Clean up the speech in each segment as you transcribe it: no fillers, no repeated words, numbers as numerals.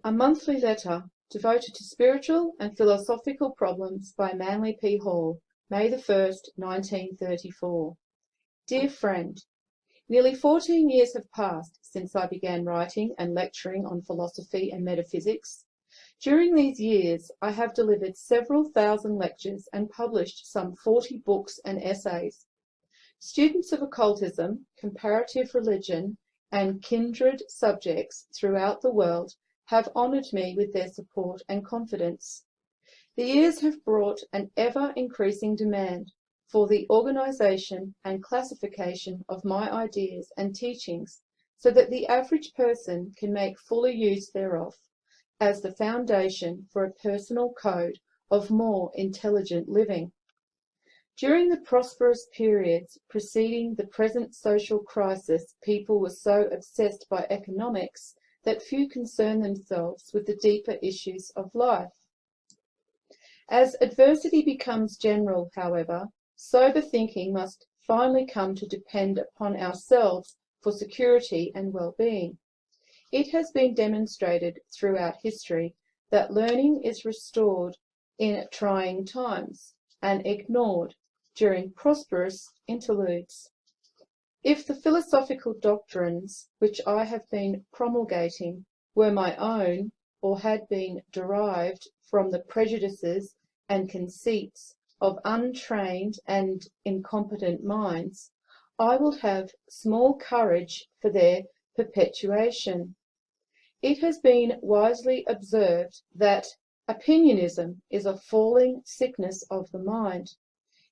A monthly letter devoted to spiritual and philosophical problems by Manly P. Hall, May the 1st, 1934. Dear friend, nearly 14 years have passed since I began writing and lecturing on philosophy and metaphysics. During these years, I have delivered several thousand lectures and published some 40 books and essays. Students of occultism, comparative religion, and kindred subjects throughout the world have honoured me with their support and confidence. The years have brought an ever-increasing demand for the organisation and classification of my ideas and teachings so that the average person can make fuller use thereof as the foundation for a personal code of more intelligent living. During the prosperous periods preceding the present social crisis, people were so obsessed by economics that few concern themselves with the deeper issues of life. As adversity becomes general, however, sober thinking must finally come to depend upon ourselves for security and well-being. It has been demonstrated throughout history that learning is restored in trying times and ignored during prosperous interludes. If the philosophical doctrines which I have been promulgating were my own or had been derived from the prejudices and conceits of untrained and incompetent minds, I would have small courage for their perpetuation. It has been wisely observed that opinionism is a falling sickness of the mind.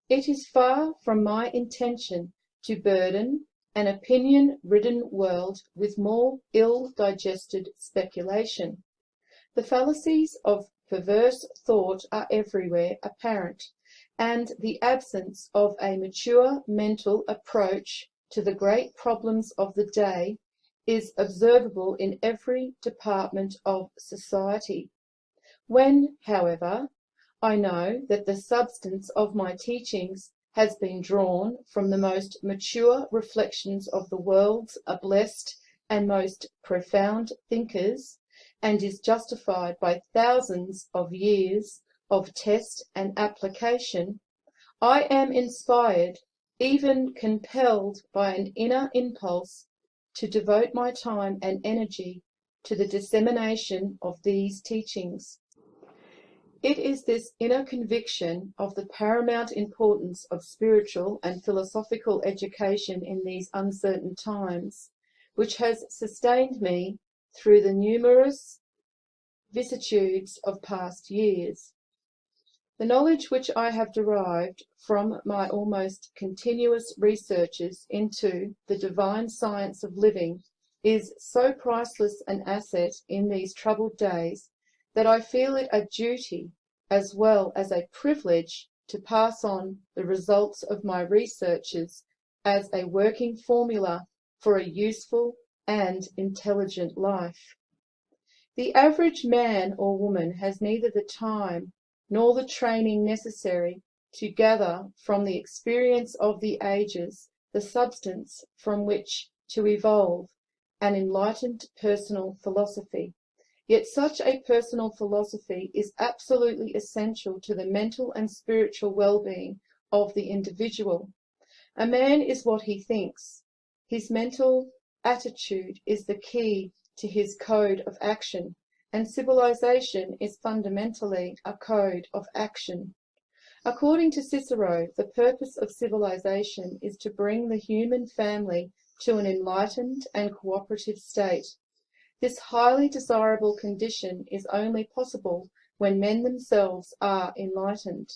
It is far from my intention to burden an opinion-ridden world with more ill-digested speculation. The fallacies of perverse thought are everywhere apparent, and the absence of a mature mental approach to the great problems of the day is observable in every department of society. When, however, I know that the substance of my teachings has been drawn from the most mature reflections of the world's blessed and most profound thinkers, and is justified by thousands of years of test and application, I am inspired, even compelled by an inner impulse, to devote my time and energy to the dissemination of these teachings. It is this inner conviction of the paramount importance of spiritual and philosophical education in these uncertain times, which has sustained me through the numerous vicissitudes of past years. The knowledge which I have derived from my almost continuous researches into the divine science of living is so priceless an asset in these troubled days that I feel it a duty as well as a privilege to pass on the results of my researches as a working formula for a useful and intelligent life. The average man or woman has neither the time nor the training necessary to gather from the experience of the ages the substance from which to evolve an enlightened personal philosophy. Yet such a personal philosophy is absolutely essential to the mental and spiritual well-being of the individual. A man is what he thinks. His mental attitude is the key to his code of action, and civilization is fundamentally a code of action. According to Cicero, the purpose of civilization is to bring the human family to an enlightened and cooperative state. This highly desirable condition is only possible when men themselves are enlightened.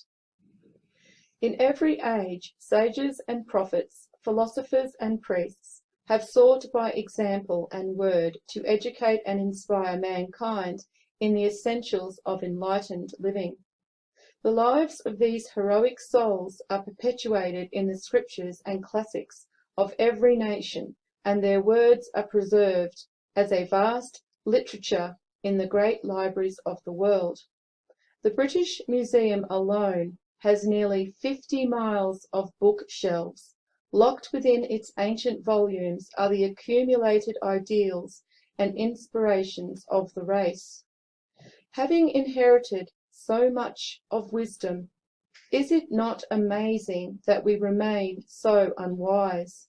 In every age, sages and prophets, philosophers and priests have sought by example and word to educate and inspire mankind in the essentials of enlightened living. The lives of these heroic souls are perpetuated in the scriptures and classics of every nation, and their words are preserved as a vast literature in the great libraries of the world. The British Museum alone has nearly 50 miles of bookshelves. Locked within its ancient volumes are the accumulated ideals and inspirations of the race. Having inherited so much of wisdom, is it not amazing that we remain so unwise?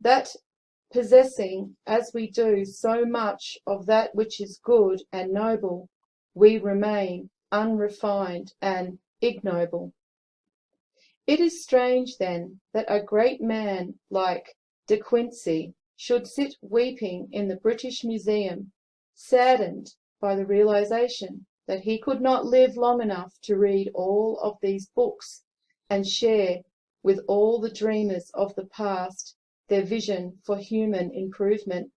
That possessing, as we do, so much of that which is good and noble, we remain unrefined and ignoble. It is strange, then, that a great man like De Quincey should sit weeping in the British Museum, saddened by the realization that he could not live long enough to read all of these books and share with all the dreamers of the past their vision for human improvement.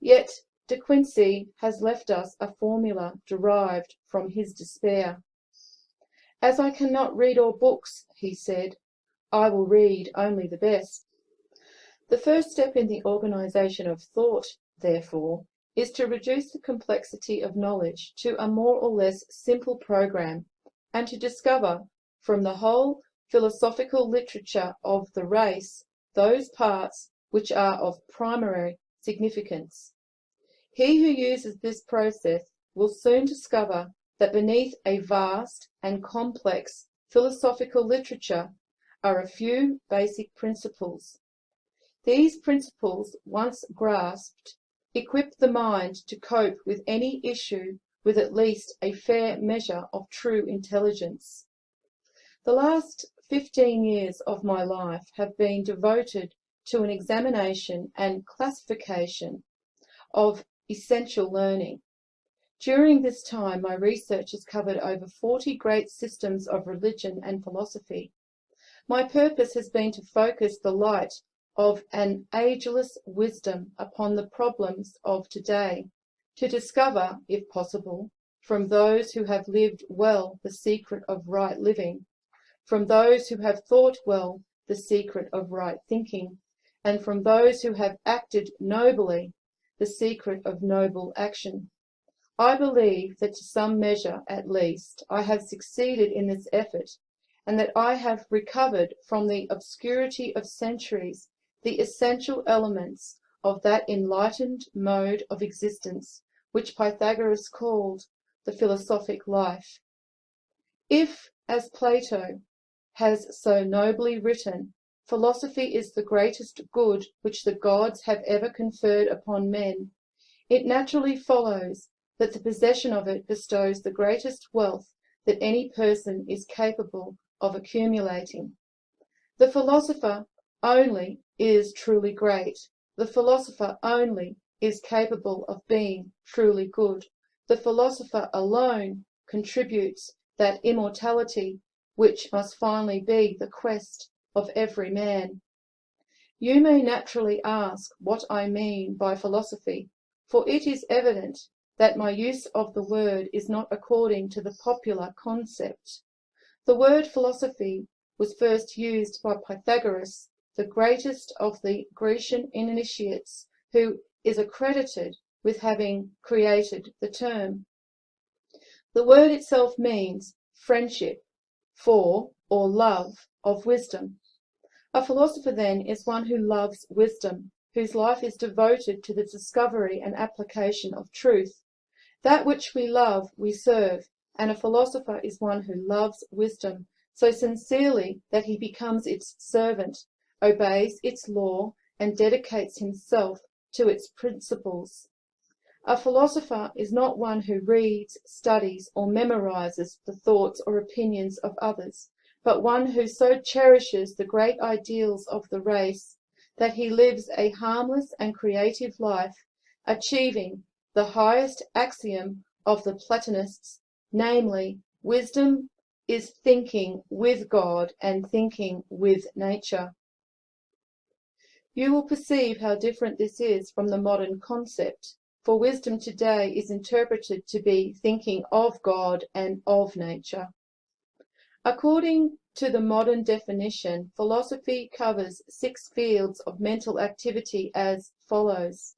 Yet De Quincey has left us a formula derived from his despair. As I cannot read all books, he said, I will read only the best. The first step in the organization of thought, therefore, is to reduce the complexity of knowledge to a more or less simple program, and to discover from the whole philosophical literature of the race those parts which are of primary significance. He who uses this process will soon discover that beneath a vast and complex philosophical literature are a few basic principles. These principles, once grasped, equip the mind to cope with any issue with at least a fair measure of true intelligence. The last 15 years of my life have been devoted to an examination and classification of essential learning. During this time, my research has covered over 40 great systems of religion and philosophy. My purpose has been to focus the light of an ageless wisdom upon the problems of today, to discover, if possible, from those who have lived well the secret of right living, from those who have thought well the secret of right thinking, and from those who have acted nobly the secret of noble action. I believe that to some measure, at least, I have succeeded in this effort, and that I have recovered from the obscurity of centuries the essential elements of that enlightened mode of existence which Pythagoras called the philosophic life. If, as Plato has so nobly written, philosophy is the greatest good which the gods have ever conferred upon men, it naturally follows that the possession of it bestows the greatest wealth that any person is capable of accumulating. The philosopher only is truly great. The philosopher only is capable of being truly good. The philosopher alone contributes that immortality which must finally be the quest of every man. You may naturally ask what I mean by philosophy, for it is evident that my use of the word is not according to the popular concept. The word philosophy was first used by Pythagoras, the greatest of the Grecian initiates, who is accredited with having created the term. The word itself means friendship for or love of wisdom. A philosopher, then, is one who loves wisdom, whose life is devoted to the discovery and application of truth. That which we love, we serve, and a philosopher is one who loves wisdom so sincerely that he becomes its servant, obeys its law, and dedicates himself to its principles. A philosopher is not one who reads, studies, or memorizes the thoughts or opinions of others, but one who so cherishes the great ideals of the race that he lives a harmless and creative life, achieving the highest axiom of the Platonists, namely, wisdom is thinking with God and thinking with nature. You will perceive how different this is from the modern concept, for wisdom today is interpreted to be thinking of God and of nature. According to the modern definition, philosophy covers 6 fields of mental activity as follows.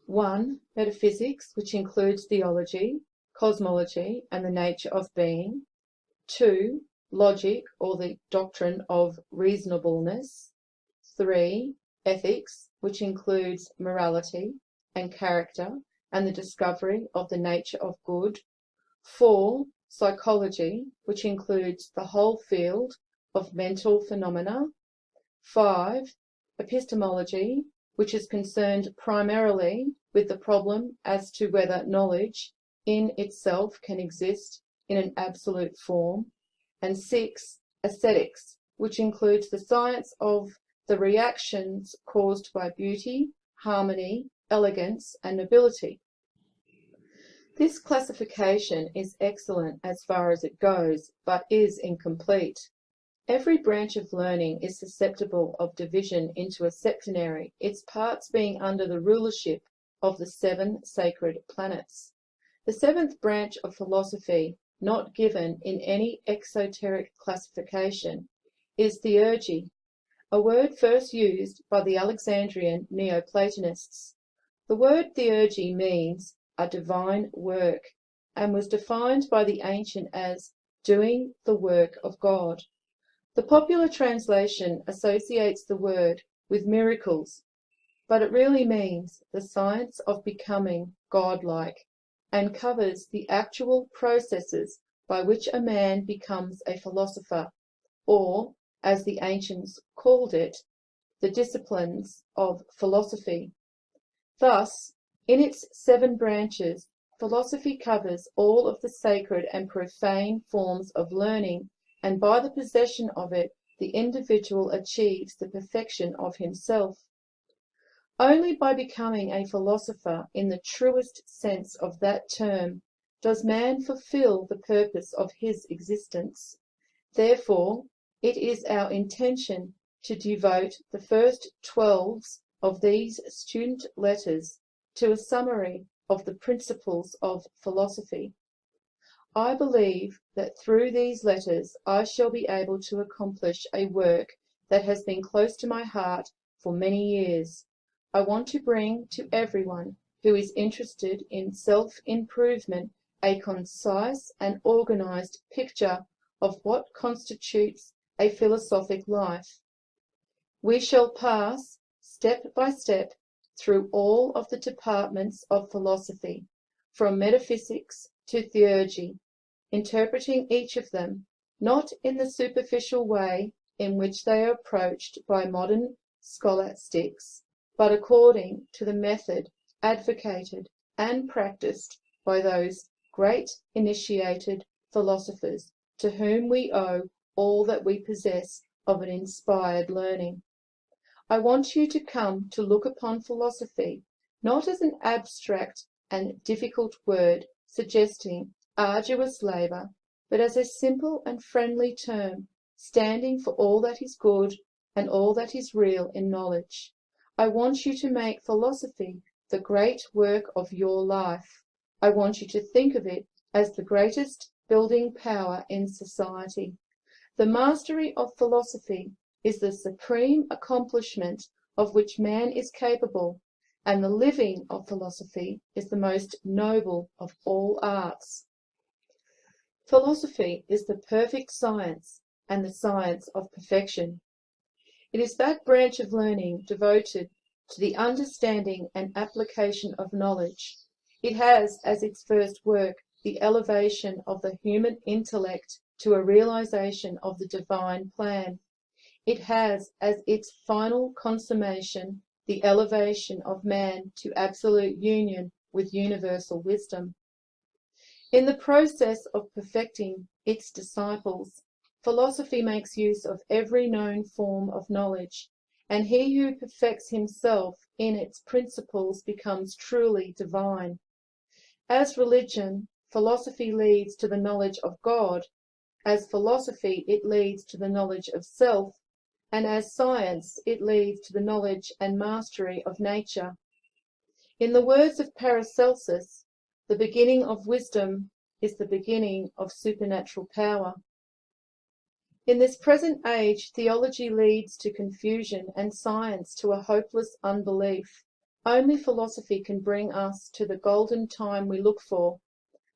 1. Metaphysics, which includes theology, cosmology, and the nature of being. 2. Logic, or the doctrine of reasonableness. 3. Ethics, which includes morality. and character and the discovery of the nature of good. 4. Psychology, which includes the whole field of mental phenomena. 5. Epistemology, which is concerned primarily with the problem as to whether knowledge in itself can exist in an absolute form. And 6. Aesthetics, which includes the science of the reactions caused by beauty, harmony, elegance, and nobility. This classification is excellent as far as it goes, but is incomplete. Every branch of learning is susceptible of division into a septenary, its parts being under the rulership of the 7 sacred planets. The 7th branch of philosophy, not given in any exoteric classification, is theurgy, a word first used by the Alexandrian Neoplatonists. The word theurgy means a divine work, and was defined by the ancient as doing the work of God. The popular translation associates the word with miracles, but it really means the science of becoming godlike, and covers the actual processes by which a man becomes a philosopher, or, as the ancients called it, the disciplines of philosophy. Thus, in its 7 branches, philosophy covers all of the sacred and profane forms of learning, and by the possession of it, the individual achieves the perfection of himself. Only by becoming a philosopher in the truest sense of that term does man fulfill the purpose of his existence. Therefore, it is our intention to devote the first 12 of these student letters to a summary of the principles of philosophy. I believe that through these letters I shall be able to accomplish a work that has been close to my heart for many years. I want to bring to everyone who is interested in self-improvement a concise and organized picture of what constitutes a philosophic life. We shall pass step by step through all of the departments of philosophy, from metaphysics to theurgy, interpreting each of them not in the superficial way in which they are approached by modern scholastics, but according to the method advocated and practiced by those great initiated philosophers to whom we owe all that we possess of an inspired learning. I want you to come to look upon philosophy not as an abstract and difficult word suggesting arduous labour, but as a simple and friendly term standing for all that is good and all that is real in knowledge. I want you to make philosophy the great work of your life. I want you to think of it as the greatest building power in society. The mastery of philosophy is the supreme accomplishment of which man is capable, and the living of philosophy is the most noble of all arts. Philosophy is the perfect science and the science of perfection. It is that branch of learning devoted to the understanding and application of knowledge. It has as its first work the elevation of the human intellect to a realization of the divine plan. It has as its final consummation the elevation of man to absolute union with universal wisdom. In the process of perfecting its disciples, philosophy makes use of every known form of knowledge, and he who perfects himself in its principles becomes truly divine. As religion, philosophy leads to the knowledge of God. As philosophy, it leads to the knowledge of self, and as science, it leads to the knowledge and mastery of nature. In the words of Paracelsus, the beginning of wisdom is the beginning of supernatural power. In this present age, theology leads to confusion and science to a hopeless unbelief. Only philosophy can bring us to the golden time we look for.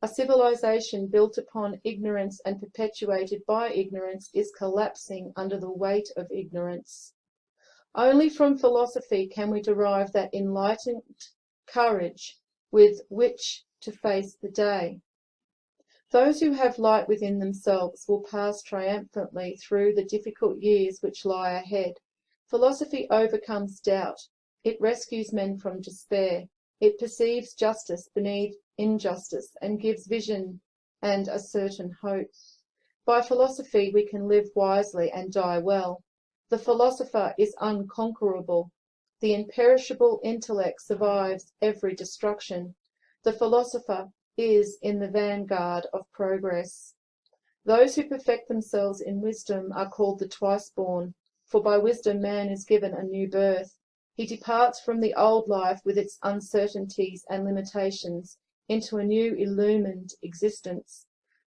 A civilization built upon ignorance and perpetuated by ignorance is collapsing under the weight of ignorance. Only from philosophy can we derive that enlightened courage with which to face the day. Those who have light within themselves will pass triumphantly through the difficult years which lie ahead. Philosophy overcomes doubt. It rescues men from despair. It perceives justice beneath injustice and gives vision and a certain hope. By philosophy we can live wisely and die well. The philosopher is unconquerable. The imperishable intellect survives every destruction. The philosopher is in the vanguard of progress. Those who perfect themselves in wisdom are called the twice-born, for by wisdom man is given a new birth. He departs from the old life with its uncertainties and limitations into a new illumined existence.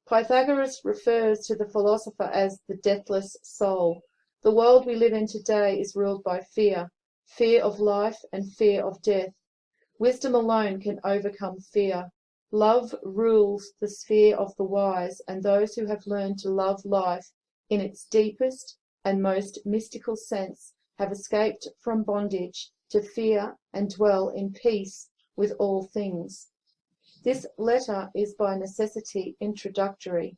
Pythagoras refers to the philosopher as the deathless soul. The world we live in today is ruled by fear, fear of life and fear of death. Wisdom alone can overcome fear. Love rules the sphere of the wise, and those who have learned to love life in its deepest and most mystical sense have escaped from bondage to fear and dwell in peace with all things. This letter is by necessity introductory.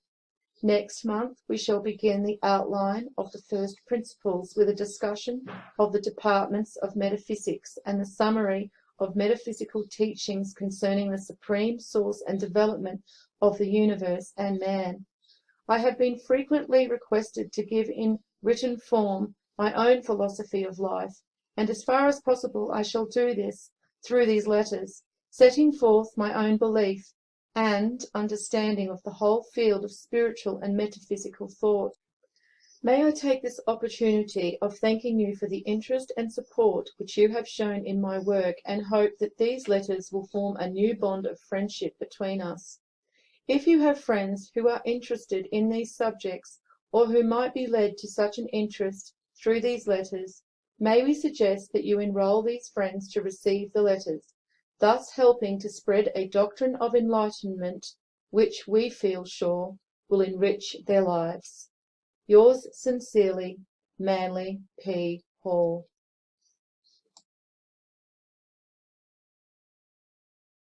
Next month we shall begin the outline of the first principles with a discussion of the departments of metaphysics and the summary of metaphysical teachings concerning the supreme source and development of the universe and man. I have been frequently requested to give in written form my own philosophy of life, and as far as possible I shall do this through these letters, setting forth my own belief and understanding of the whole field of spiritual and metaphysical thought. May I take this opportunity of thanking you for the interest and support which you have shown in my work, and hope that these letters will form a new bond of friendship between us. If you have friends who are interested in these subjects, or who might be led to such an interest through these letters, may we suggest that you enroll these friends to receive the letters, thus helping to spread a doctrine of enlightenment which we feel sure will enrich their lives. Yours sincerely, Manly P. Hall.